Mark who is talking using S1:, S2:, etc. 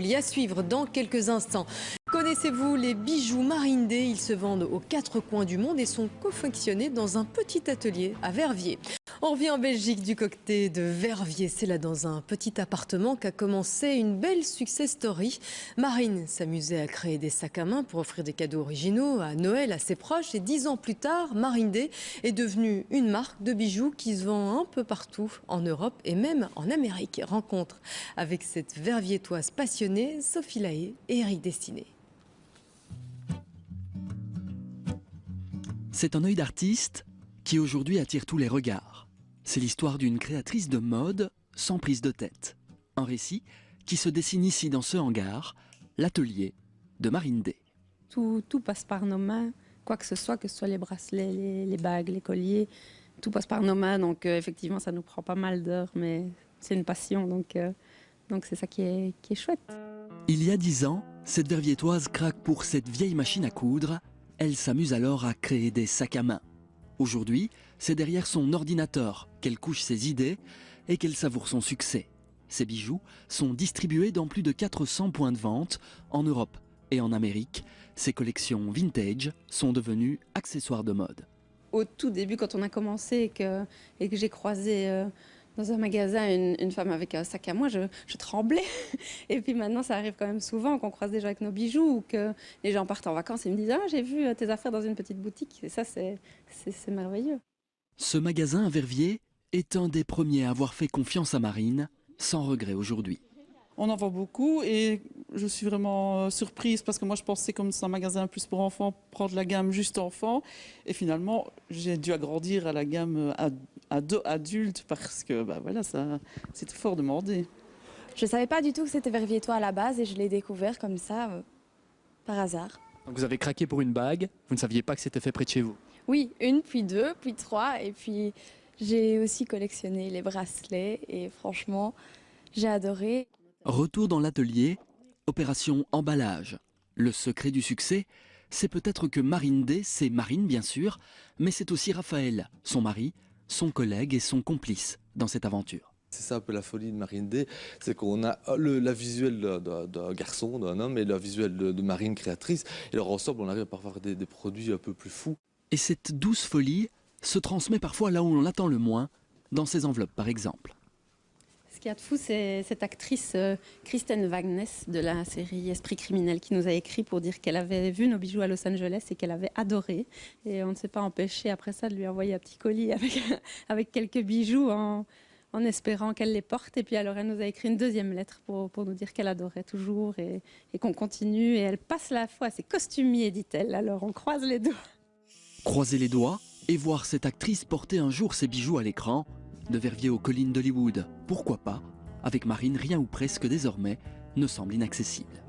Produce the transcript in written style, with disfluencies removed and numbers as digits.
S1: Mowgli. À suivre dans quelques instants. Connaissez-vous les bijoux Marine Day? Ils se vendent aux 4 coins du monde et sont confectionnés dans un petit atelier à Verviers. On revient en Belgique du côté de Verviers. C'est là dans un petit appartement qu'a commencé une belle success story. Marine s'amusait à créer des sacs à main pour offrir des cadeaux originaux à Noël à ses proches. Et 10 ans plus tard, Marine Day est devenue une marque de bijoux qui se vend un peu partout en Europe et même en Amérique. Rencontre avec cette verviétoise passionnée, Sophie Lahaye et Eric Destiné.
S2: C'est un œil d'artiste qui aujourd'hui attire tous les regards. C'est l'histoire d'une créatrice de mode sans prise de tête. Un récit qui se dessine ici dans ce hangar, l'atelier de Marine Day.
S3: Tout passe par nos mains, quoi que ce soit les bracelets, les bagues, les colliers, tout passe par nos mains. Donc effectivement, ça nous prend pas mal d'heures, mais c'est une passion, donc c'est ça qui est chouette.
S2: Il y a 10 ans, cette verviétoise craque pour cette vieille machine à coudre. Elle s'amuse alors à créer des sacs à main. Aujourd'hui, c'est derrière son ordinateur qu'elle couche ses idées et qu'elle savoure son succès. Ces bijoux sont distribués dans plus de 400 points de vente en Europe et en Amérique. Ces collections vintage sont devenues accessoires de mode.
S3: Au tout début, quand on a commencé et que j'ai croisé dans un magasin une femme avec un sac à main, je tremblais. Et puis maintenant, ça arrive quand même souvent qu'on croise des gens avec nos bijoux ou que les gens partent en vacances et me disent « Ah, j'ai vu tes affaires dans une petite boutique ». Et ça, c'est merveilleux.
S2: Ce magasin à Verviers est un des premiers à avoir fait confiance à Marine, sans regret aujourd'hui.
S4: On en vend beaucoup et je suis vraiment surprise parce que moi je pensais comme c'est un magasin plus pour enfants, prendre la gamme juste enfants. Et finalement, j'ai dû agrandir à la gamme adulte parce que voilà, c'était fort demandé.
S5: Je ne savais pas du tout que c'était verviétois à la base et je l'ai découvert comme ça, par hasard.
S6: Donc vous avez craqué pour une bague, vous ne saviez pas que c'était fait près de chez vous?
S5: Oui, une, puis deux, puis trois. Et puis j'ai aussi collectionné les bracelets et franchement, j'ai adoré.
S2: Retour dans l'atelier, opération emballage. Le secret du succès, c'est peut-être que Marine Day, c'est Marine bien sûr, mais c'est aussi Raphaël, son mari, son collègue et son complice dans cette aventure.
S7: C'est ça un peu la folie de Marine Day, c'est qu'on a la visuelle d'un garçon, d'un homme et la visuelle de Marine créatrice. Et alors ensemble, on arrive à avoir des produits un peu plus fous.
S2: Et cette douce folie se transmet parfois là où on l'attend le moins, dans ces enveloppes par exemple.
S3: Ce qu'il y a de fou, c'est cette actrice Kristen Wagnes de la série Esprit criminel qui nous a écrit pour dire qu'elle avait vu nos bijoux à Los Angeles et qu'elle avait adoré. Et on ne s'est pas empêché après ça de lui envoyer un petit colis avec quelques bijoux en espérant qu'elle les porte. Et puis alors elle nous a écrit une deuxième lettre pour nous dire qu'elle adorait toujours et qu'on continue. Et elle passe la foi à ses costumiers, dit-elle. Alors on croise les doigts.
S2: Croiser les doigts et voir cette actrice porter un jour ses bijoux à l'écran. De Verviers aux collines d'Hollywood, pourquoi pas? Avec Marine, rien ou presque désormais ne semble inaccessible.